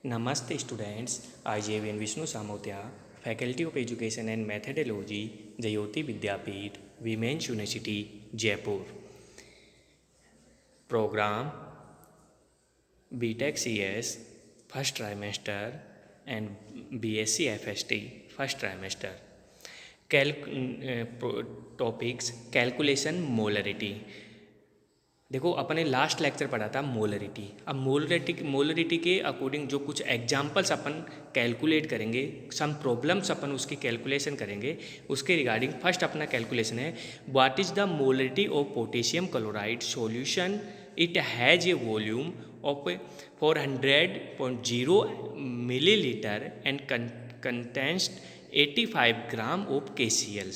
Namaste students, I JVN Vishnu Samotia, Faculty of Education and Methodology, Jayoti Vidyapeeth, Women's University, Jaipur. Program BTech CS, first trimester and BSc FST, first trimester. Topics Calculation Molarity. देखो अपन ने last lecture पढ़ा था molarity. अब molarity के according जो कुछ examples अपन calculate करेंगे, some problems अपन उसकी कैलकुलेशन करेंगे, उसके रिगार्डिंग फर्स्ट अपना कैलकुलेशन है what is the molarity of potassium chloride solution. It has a volume of 400.0 millilitre and contains 85 gram of KCl।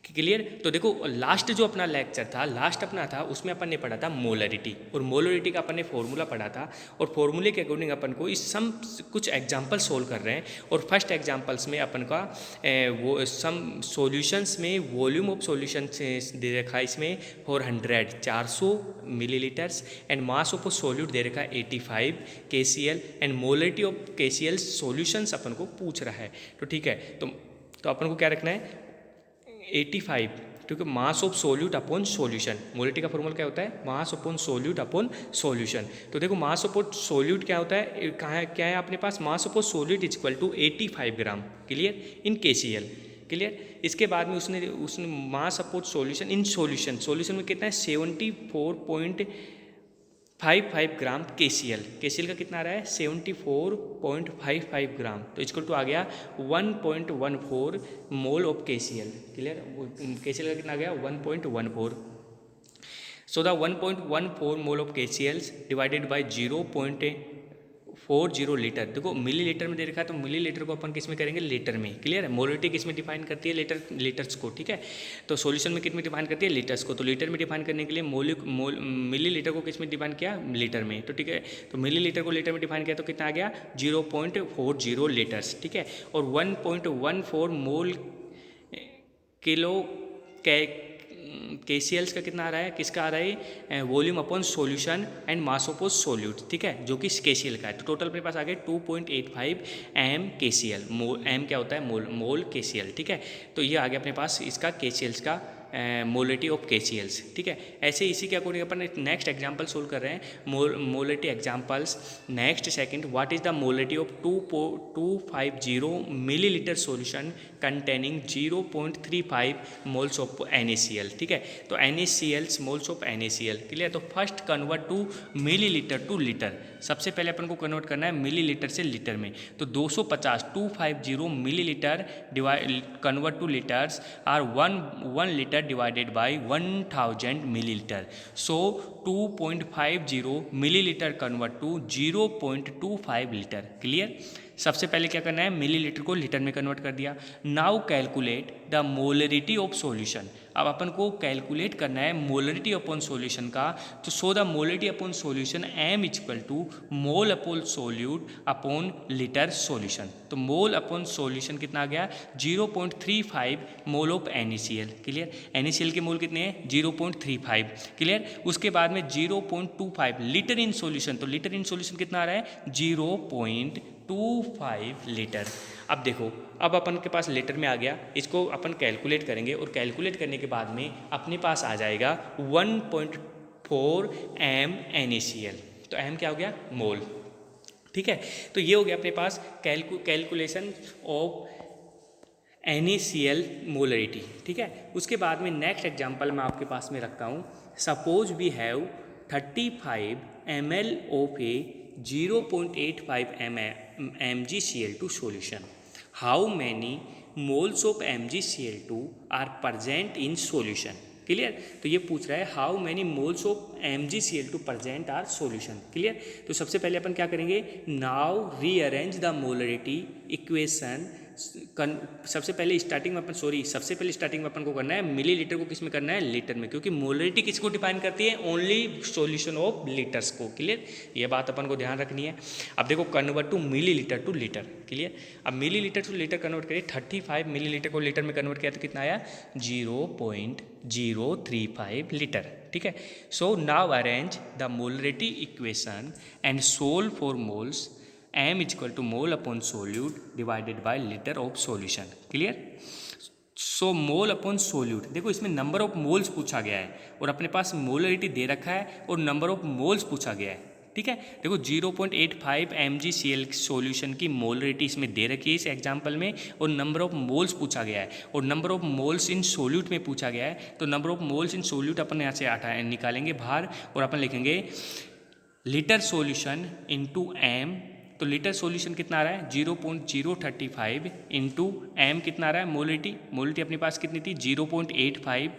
Clear. तो देखो लास्ट जो अपना लेक्चर था, लास्ट अपना था, उसमें अपन ने पढ़ा था मोलरिटी, और मोलरिटी का अपन ने फॉर्मूला पढ़ा था, और फॉर्मूले के अकॉर्डिंग अपन को इस सम कुछ एग्जांपल सोल्व कर रहे हैं। और फर्स्ट एग्जांपल्स में अपन का वो सम सॉल्यूशंस में वॉल्यूम ऑफ सॉल्यूशन दे रखा है इसमें 400 millilitres and mass of solute दे रखा है 85 KCl and molarity of KCl solutions अपन को पूछ रहा है। तो ठीक है, तो अपन को क्या रखना है 85, क्योंकि mass of solute upon solution. Molarity का फॉर्मूला क्या होता है, मास अपॉन सोल्यूट अपॉन सॉल्यूशन। तो देखो मास अपॉन सोल्यूट क्या होता है, क्या है अपने पास, mass upon solute is equal to 85 gram, clear, in KCl, clear. इसके बाद में उसने mass upon solution in solution में कितना है 74.55 ग्राम KCl का कितना आ रहा है 74.55 ग्राम, तो इसको तो आ गया 1.14 mole of KCl, clear. KCl का कितना आ गया 1.14। So the 1.14 mole of KCl divided by 0.40 litre. देखो मिली लीटर में दे रखा है, तो मिली लीटर को अपन किस में करेंगे, लीटर में, क्लियर है। मोलरिटी किस में डिफाइन करती है, लीटर्स को, ठीक है। तो सॉल्यूशन में किस में डिफाइन करती है, लीटर्स को। तो लीटर में डिफाइन करने के लिए मिली लीटर को किस में डिफाइन किया, लीटर में, तो ठीक है। तो मिली लीटर को लीटर में डिफाइन किया तो कितना आ गया 0.40 लीटर्स, ठीक है। और 1.14 मोल किलो KCl का कितना आ रहा है, किसका आ रहा है, volume upon solution and mass upon solute, ठीक है, जो कि KCl का है। तो टोटल अपने पास आ गए 2.85 m KCl। m क्या होता है, मोल KCl, ठीक है। तो ये आ गया अपने पास इसका KCl का मोलरिटी ऑफ KCl, ठीक है। ऐसे इसी के अकॉर्डिंग अपन नेक्स्ट एग्जांपल सोल्व कर रहे हैं, molarity examples. Next second, what is the molarity of 250 millilitre solution containing 0.35 moles of NaCl, ठीक है। तो NaCl moles of NaCl, clear. तो first convert to millilitre to litre. सबसे पहले अपन को कन्वर्ट करना है मिलीलीटर से लीटर में। तो 250 millilitre convert to litres are 1 litre divided by 1000 millilitre. So 2.50 millilitre convert to 0.25 litre, clear. सबसे पहले क्या करना है, मिलीलीटर को लीटर में कन्वर्ट कर दिया। Now calculate the molarity of solution. अब अपन को कैलकुलेट करना है मोलरिटी अपॉन सॉल्यूशन का। तो so the molarity upon solution M equal to mole upon solute upon litre solution. तो मोल अपॉन सॉल्यूशन कितना आ गया 0.35 mole of NaCl, clear. NaCl के मोल कितने हैं 0.35, क्लियर। उसके बाद में 0.25 लीटर इन सॉल्यूशन। तो लीटर इन सॉल्यूशन कितना आ रहा है 0.25 लीटर। अब देखो, अब अपन के पास लीटर में आ गया, इसको अपन कैलकुलेट करेंगे, और कैलकुलेट करने के बाद में अपने पास आ जाएगा 1.4 m NaCl। तो m क्या हो गया, मोल, ठीक है। तो ये हो गया अपने पास कैलकुलेशन ऑफ NaCl मोलरिटी, ठीक है। उसके बाद में नेक्स्ट एग्जांपल मैं आपके पास में रखता हूँ। Suppose we have 35 ml of a 0.85 mgCl2 solution. How many moles of MgCl2 are present in solution? Clear. तो ये पूछ रहा है how many moles of MgCl2 present are solution, clear. तो सबसे पहले अपन क्या करेंगे, now rearrange the molarity equation. सबसे पहले स्टार्टिंग में अपन को करना है मिलीलीटर को किस में करना है, लीटर में, क्योंकि मोलरिटी किसको डिफाइन करती है, ओनली सॉल्यूशन ऑफ लीटर्स को, क्लियर। ये बात अपन को ध्यान रखनी है। अब देखो convert to millilitre to litre, clear. अब मिलीलीटर टू लीटर कन्वर्ट करिए, 35 मिलीलीटर को लीटर में कन्वर्ट किया तो कितना आया 0.035 लीटर, ठीक है। So now arrange the molarity equation and solve for moles m is equal to mole upon solute divided by litre of solution. Clear? So mole upon solute, देखो इसमें नंबर ऑफ मोल्स पूछा गया है और अपने पास molarity दे रखा है और नंबर ऑफ मोल्स पूछा गया है। ठीक है, देखो 0.85 mgCl सॉल्यूशन की मोलरिटी इसमें दे रखी है इस एग्जांपल में, और नंबर ऑफ मोल्स पूछा गया है और number of moles in solute में पूछा गया है। तो number of moles in solute अपन यहाँ से निकालेंगे बाहर और अपन लिखेंगे लीटर सॉल्यूशन इंटू एम। तो लीटर सॉल्यूशन कितना आ रहा है 0.035 इंटू एम कितना आ रहा है मोलिटी अपने पास कितनी थी 0.85।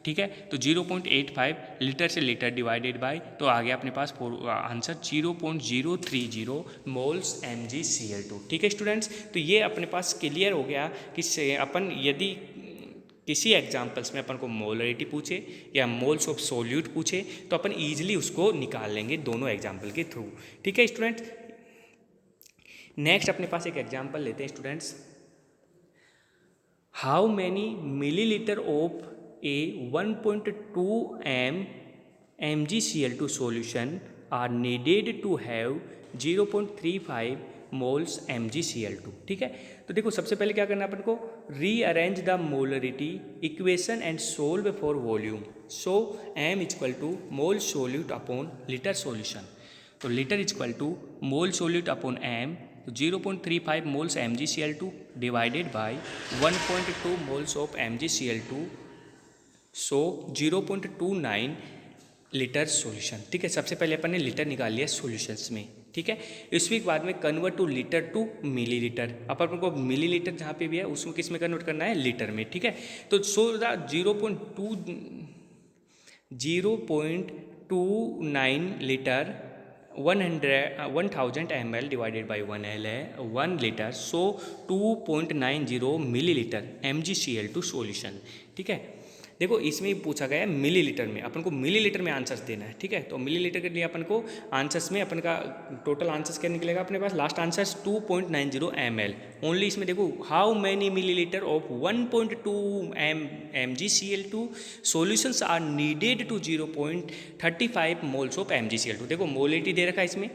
ठीक है, तो 0.85 लीटर से लीटर डिवाइडेड बाय, तो आ गया अपने पास आंसर 0.030 मोल्स MgCl2। ठीक है स्टूडेंट्स, तो ये अपने पास क्लियर हो गया कि अपन यदि किसी एग्जाम्पल्स में अपन को मोलरिटी पूछे या मोल्स ऑफ सोल्यूट पूछे तो अपन ईजिली उसको निकाल लेंगे दोनों एग्जाम्पल के थ्रू। ठीक है स्टूडेंट्स, नेक्स्ट अपने पास एक एग्जाम्पल लेते हैं students. How many millilitre of A 1.2 mgCl2 solution are needed to have 0.35 moles MgCl2। ठीक है, तो देखो सबसे पहले क्या करना है अपन को, rearrange the molarity equation and solve for volume. So m is equal to mole solute upon litre solution. तो litre is equal to mole solute upon m, तो 0.35 moles MgCl2 divided by 1.2 moles of MgCl2, so 0.29 litre solution. ठीक है, सबसे पहले अपन ने litre निकाल लिया solutions में। ठीक है, इसके बाद में convert to litre to millilitre. अब अपन को मिलीलीटर जहाँ पे भी है उसमें किस में कन्वर्ट करना है, लीटर में। ठीक है, तो so the 0.29 litre 1000 ml divided by 1L है 1 लीटर, सो 2.90 मिलीलीटर MgCl2 सॉल्यूशन। ठीक है, देखो इसमें ही पूछा गया है मिलीलीटर में, अपन को मिलीलीटर में आंसर्स देना है। ठीक है, तो मिलीलीटर के लिए अपन को आंसर्स में अपन का टोटल आंसर्स क्या निकलेगा अपने पास, लास्ट आंसर्स 2.90 ml ओनली। इसमें देखो how many millilitre of 1.2 MgCl2 solutions are needed to 0.35 moles of MgCl2। देखो मोलिटी दे रखा है इसमें,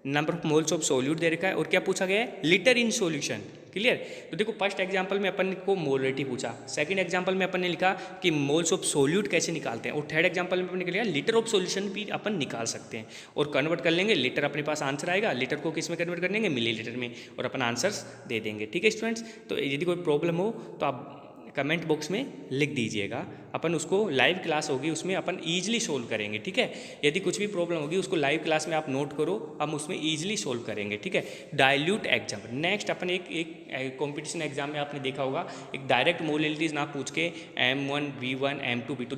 number of moles of solute दे रखा है और क्या पूछा गया है, लीटर इन सॉल्यूशन। क्लियर? तो देखो फर्स्ट एग्जांपल में अपन को मोलरिटी पूछा, सेकंड एग्जांपल में अपन ने लिखा कि मोल्स ऑफ सोल्यूट कैसे निकालते हैं, और थर्ड एग्जांपल में अपन ने लिखा लीटर ऑफ सॉल्यूशन भी अपन निकाल सकते हैं और कन्वर्ट कर लेंगे। लीटर अपने पास आंसर आएगा, लीटर को किस में कन्वर्ट कर देंगे, मिलीलीटर में, और अपन आंसर्स दे देंगे। ठीक है स्टूडेंट्स, तो यदि कोई प्रॉब्लम हो तो आप कमेंट बॉक्स में लिख दीजिएगा, अपन उसको लाइव क्लास होगी उसमें अपन ईजिली सोल्व करेंगे। ठीक है, यदि कुछ भी प्रॉब्लम होगी उसको लाइव क्लास में आप नोट करो, हम उसमें ईजिली सोल्व करेंगे। ठीक है, डाइल्यूट एग्जाम नेक्स्ट अपन एक कॉम्पिटिशन एग्जाम में आपने देखा होगा, एक डायरेक्ट मोलिटीज ना पूछ के M1 V1 M2 V2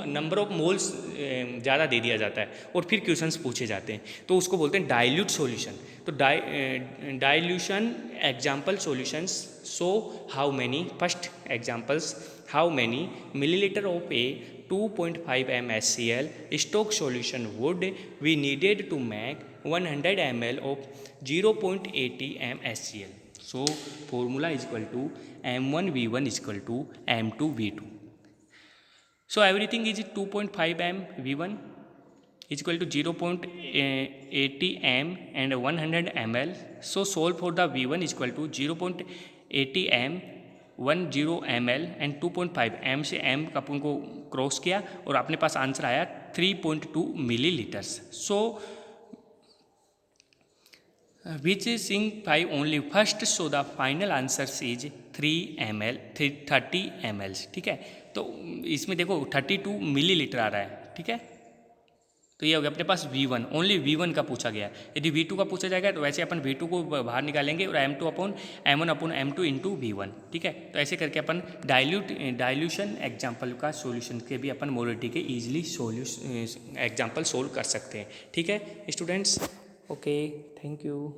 number of moles ज़्यादा दे दिया जाता है और फिर क्वेश्चंस पूछे जाते हैं, तो उसको बोलते हैं डाइल्यूट सॉल्यूशन। तो dilution example solutions, so how many, first examples, how many milliliter of a 2.5 mSCl stock solution would be needed to make 100 ml of 0.80 mSCl? So formula is equal to M1 V1 is equal to M2 V2. So everything is 2.5 m V1 is equal to 0.80 m and 100 ml. So solve for the V1 is equal to 0.80 m 10 ml and 2.5 m से m का अपन को cross किया और अपने पास answer आया 3.2 millilitres. So which is sing 5 only first, so the final answer is 30 ml। ठीक है, तो इसमें देखो 32 मिलीलीटर आ रहा है। ठीक है, तो ये हो गया अपने पास V1, ओनली V1 का पूछा गया। यदि V2 का पूछा जाएगा तो वैसे अपन V2 को बाहर निकालेंगे और M2 upon M1 upon M2 into V1। ठीक है, तो ऐसे करके अपन डाइल्यूशन एग्जाम्पल का सॉल्यूशन के भी अपन मोलरिटी के ईजिली एग्जाम्पल सोल्व कर सकते हैं। ठीक है स्टूडेंट्स, ओके, थैंक यू।